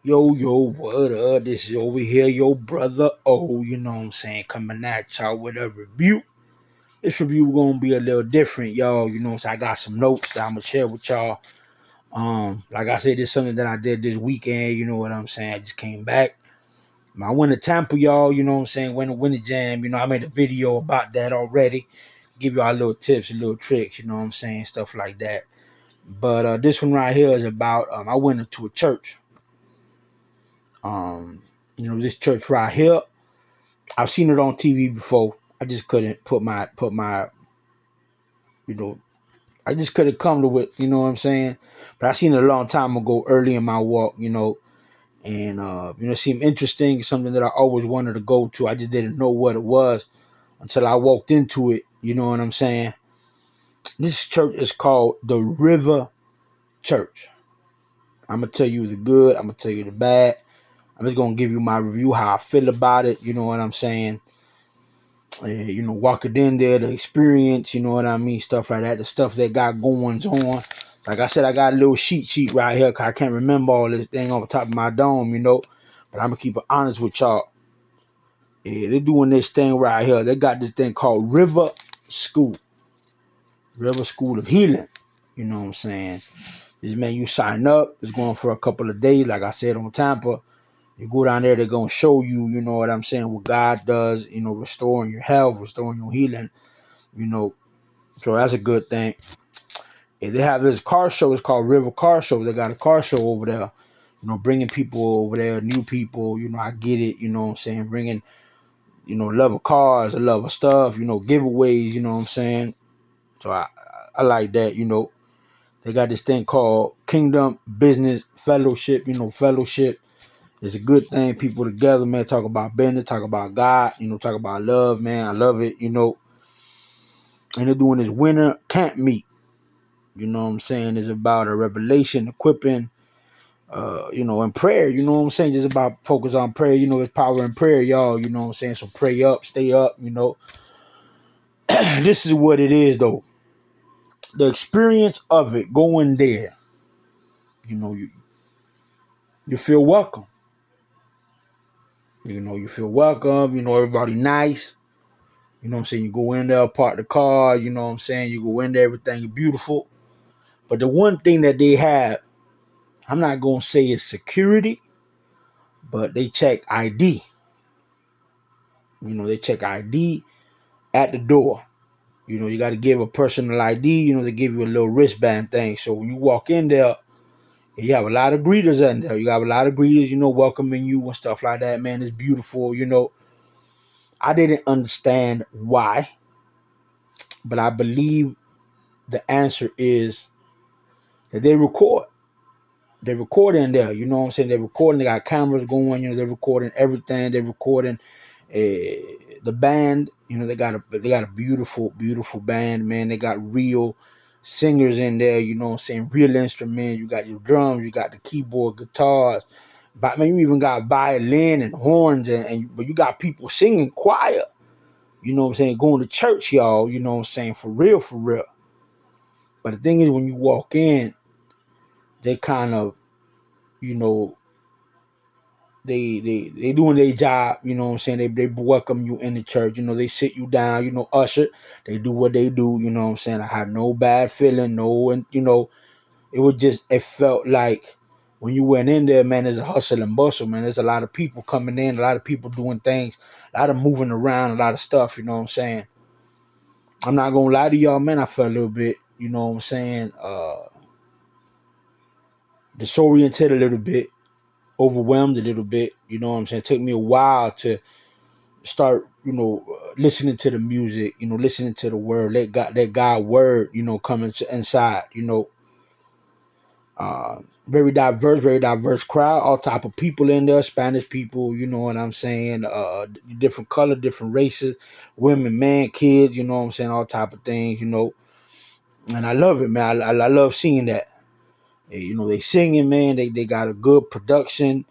Yo, what up? This is over here, your brother O, you know what I'm saying? Coming at y'all with a review. This review gonna be a little different, y'all. You know what I'm saying? I got some notes that I'm gonna share with y'all. Like I said, this is something that I did this weekend, you know what I'm saying? I just came back. I went to Tampa, y'all, you know what I'm saying? Went to Winter Jam, I made a video about that already. Give y'all little tips and little tricks, you know what I'm saying? Stuff like that. But this one right here is about I went to a church. Um, this church right here. I've seen it on TV before. I just couldn't put my you know I just couldn't come to it, you know what I'm saying? But I seen it a long time ago, early in my walk, and it seemed interesting, something that I always wanted to go to. I just didn't know what it was until I walked into it, you know what I'm saying? This church is called the River Church. I'm gonna tell you the good, I'm gonna tell you the bad. I'm just gonna give you my review, how I feel about it, you know what I'm saying? Walking in there, the experience, you know what I mean, stuff like that, the stuff they got going on. Like I said, I got a little sheet right here, cause I can't remember all this thing off the top of my dome, But I'm gonna keep it honest with y'all. Yeah, they're doing this thing right here. They got this thing called School, River School of Healing. You know what I'm saying? This man, you sign up. It's going for a couple of days, like I said on Tampa. You go down there, they're gonna show you, you know what I'm saying, what God does, restoring your health, restoring your healing, you know. So that's a good thing. And they have this car show. It's called River Car Show. They got a car show over there. Bringing people over there, new people. I get it. You know what I'm saying? Bringing, love of cars, a love of stuff. Giveaways. You know what I'm saying? So I like that. They got this thing called Kingdom Business Fellowship. Fellowship is a good thing. People together, man. Talk about business. Talk about God. Talk about love, man. I love it. And they're doing this winter camp meet. You know what I'm saying? It's about a revelation, equipping, and prayer. You know what I'm saying? Just about focus on prayer. It's power in prayer, y'all. You know what I'm saying? So pray up, stay up, This is what it is, though. The experience of it, going there, you feel welcome. You feel welcome. Everybody nice. You know what I'm saying? You go in there, park the car. You know what I'm saying? You go in there, everything is beautiful. But the one thing that they have, I'm not going to say it's security, but they check ID. They check ID at the door. You got to give a personal ID. They give you a little wristband thing. So when you walk in there, you have a lot of greeters in there. You have a lot of greeters, welcoming you and stuff like that. Man, it's beautiful. I didn't understand why, but I believe the answer is that they record. They record in there. You know what I'm saying? They're recording. They got cameras going. They're recording everything. They're recording the band. They got a beautiful band, man. They got real singers in there. You know what I'm saying? Real instruments. You got your drums. You got the keyboard, guitars. But man, you even got violin and horns, but you got people singing choir. You know what I'm saying? Going to church, y'all. You know what I'm saying? For real, for real. But the thing is, when you walk in, they kind of, you know, they doing their job, you know what I'm saying? They welcome you in the church, they sit you down, usher. They do what they do, you know what I'm saying? I had no bad feeling, no, and it felt like when you went in there, man, there's a hustle and bustle, man. There's a lot of people coming in, a lot of people doing things, a lot of moving around, a lot of stuff, you know what I'm saying? I'm not gonna lie to y'all, man, I felt a little bit, you know what I'm saying, disoriented a little bit, overwhelmed a little bit, you know what I'm saying? It took me a while to start, listening to the music, listening to the word, let God word, come inside, very diverse crowd, all type of people in there, Spanish people, you know what I'm saying, different color, different races, women, man, kids, you know what I'm saying, all type of things, and I love it, man. I love seeing that. They singing, man, they got a good production,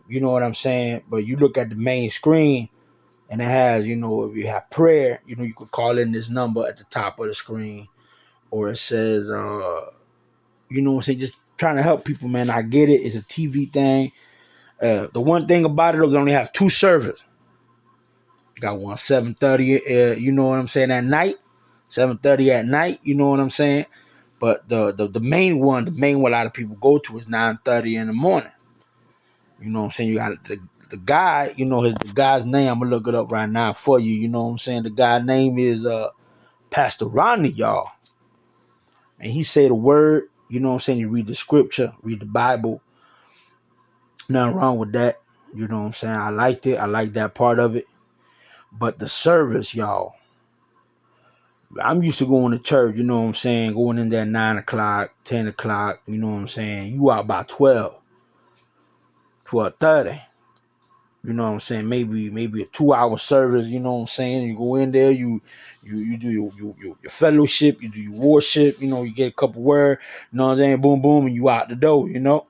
you know what I'm saying, but you look at the main screen, and it has, if you have prayer, you could call in this number at the top of the screen, or it says, what I'm saying, just trying to help people, man. I get it. It's a TV thing. The one thing about it, though, they only have 2 servers. Got one 7:30. You know what I'm saying? At night, 7:30 at night. You know what I'm saying? But the main one, a lot of people go to is 9:30 in the morning. You know what I'm saying? You got the guy. You know the guy's name. I'm gonna look it up right now for you. You know what I'm saying? The guy's name is Pastor Ronnie, y'all. And he say the word. You know what I'm saying? You read the scripture, read the Bible. Nothing wrong with that. You know what I'm saying? I liked it. I like that part of it. But the service, y'all. I'm used to going to church, you know what I'm saying? Going in there 9 o'clock, 10 o'clock, you know what I'm saying? You out by 12, 12:30. You know what I'm saying? Maybe a 2-hour service, you know what I'm saying? You go in there, you do your fellowship, you do your worship, you know, you get a couple words, you know what I'm saying? Boom, boom, and you out the door, you know?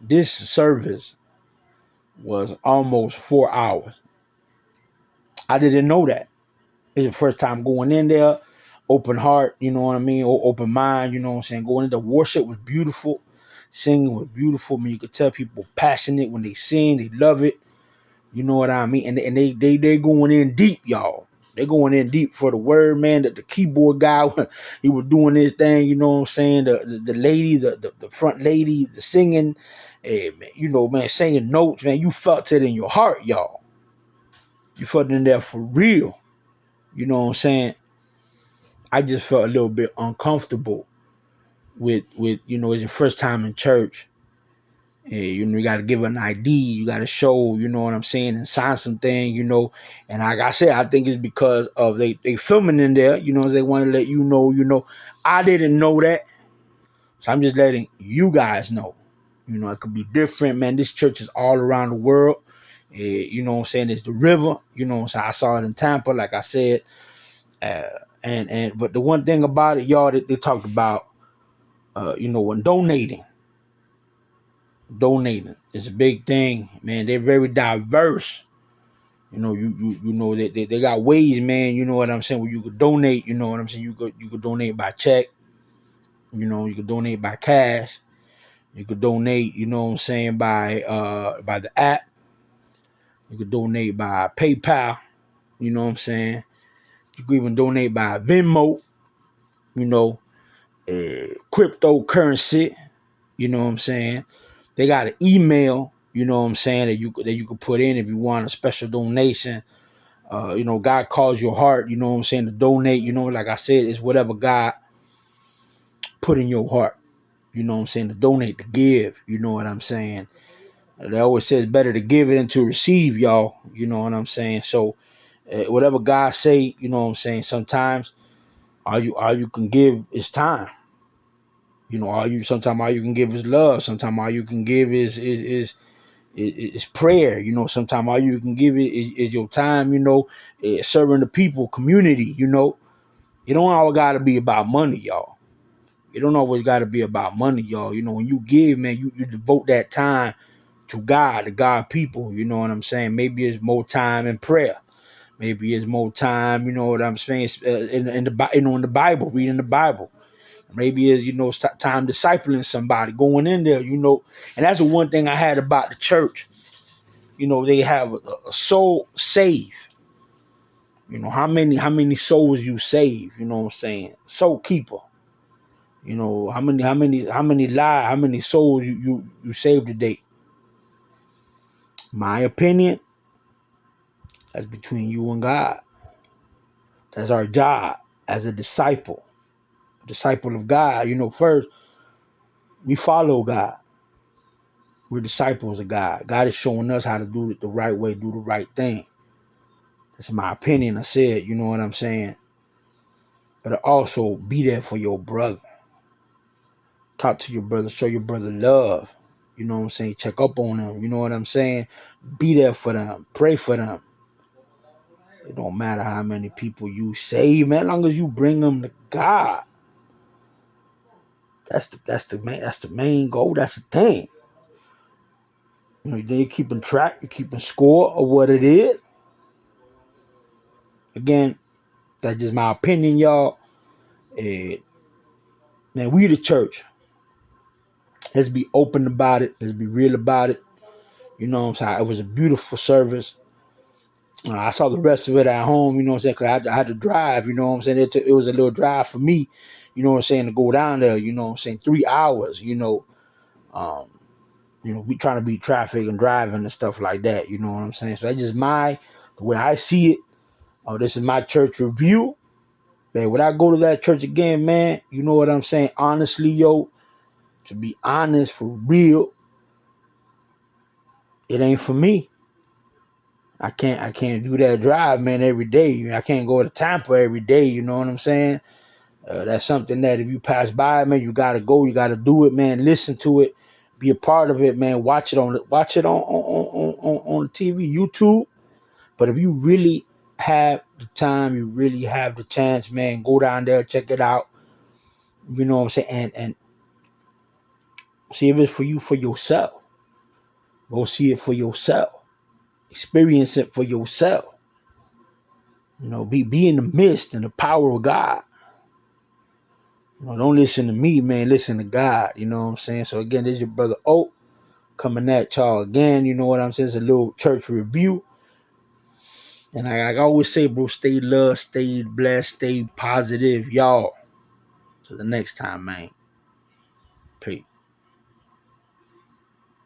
This service was almost 4 hours. I didn't know that. It's the first time going in there, open heart, you know what I mean, or open mind, you know what I'm saying. Going into worship was beautiful, singing was beautiful. I mean, you could tell people passionate when they sing, they love it, you know what I mean. And they going in deep, y'all. They going in deep for the word, man. That the keyboard guy, he was doing his thing, you know what I'm saying. The lady, the front lady, the singing, you know, man, singing notes, man. You felt it in your heart, y'all. You felt it in there for real. You know what I'm saying? I just felt a little bit uncomfortable with you know, it's your first time in church. You know, you got to give an ID. You got to show, you know what I'm saying, and sign something, you know. And like I said, I think it's because of they filming in there, you know, they want to let you know, you know. I didn't know that. So I'm just letting you guys know. You know, it could be different, man. This church is all around the world. You know what I'm saying? It's the river. You know what I'm saying? I saw it in Tampa, like I said. But the one thing about it, y'all, they talked about, you know, when donating is a big thing, man. They're very diverse. You know, you know they got ways, man. You know what I'm saying? Where you could donate. You know what I'm saying? You could donate by check. You know, you could donate by cash. You could donate. You know what I'm saying, by the app. You could donate by PayPal. You know what I'm saying? You could even donate by Venmo. You know, cryptocurrency. You know what I'm saying? They got an email, you know what I'm saying, that you could put in if you want a special donation. You know, God calls your heart, you know what I'm saying, to donate. You know, like I said, it's whatever God put in your heart. You know what I'm saying, to donate, to give. You know what I'm saying? They always say it's better to give it than to receive, y'all. You know what I'm saying? So whatever God say, you know what I'm saying, sometimes all you can give is time. You know, sometimes all you can give is love. Sometimes all you can give is prayer. You know, sometimes all you can give is your time. You know, serving the people, community. You know, it don't always got to be about money, y'all. It don't always got to be about money, y'all. You know, when you give, man, you devote that time to God, to God people. You know what I'm saying? Maybe it's more time in prayer. Maybe it's more time. You know what I'm saying? In the Bible, reading the Bible. Maybe it's, you know, time discipling somebody, going in there, you know. And that's the one thing I had about the church. You know, they have a soul save. You know, how many souls you save, you know what I'm saying? Soul keeper. You know, how many souls you saved today. My opinion, that's between you and God. That's our job as a disciple of God. You know, first, we follow God. We're disciples of God. God is showing us how to do it the right way, do the right thing. That's my opinion. I said, you know what I'm saying? But also be there for your brother. Talk to your brother, show your brother love. You know what I'm saying? Check up on them. You know what I'm saying? Be there for them. Pray for them. It don't matter how many people you save, man. As long as you bring them to God. That's the main goal. That's the thing. You know, then you're keeping track, you're keeping score of what it is. Again, that's just my opinion, y'all. Man, we the church. Let's be open about it. Let's be real about it. You know what I'm saying? It was a beautiful service. I saw the rest of it at home, you know what I'm saying? Because I had to drive, you know what I'm saying? It was a little drive for me, you know what I'm saying, to go down there, you know what I'm saying? 3 hours, um, we trying to beat traffic and driving and stuff like that, you know what I'm saying? So that's just the way I see it. This is my church review. Man, when I go to that church again, man, you know what I'm saying? Honestly, yo, to be honest, for real, it ain't for me. I can't do that drive, man, every day. I can't go to Tampa every day, you know what I'm saying? That's something that if you pass by, man, you gotta go, you gotta do it, man. Listen to it, be a part of it, man. Watch it on the TV, YouTube. But if you really have the time, you really have the chance, man, go down there, check it out. You know what I'm saying? And see if it's for you for yourself. Go see it for yourself. Experience it for yourself. Be in the midst and the power of God. Don't listen to me, man. Listen to God. You know what I'm saying? So again, this is your brother Oak coming at y'all again. You know what I'm saying? It's a little church review. And I always say, bro, stay loved, stay blessed, stay positive, y'all. Till the next time, man. Peace.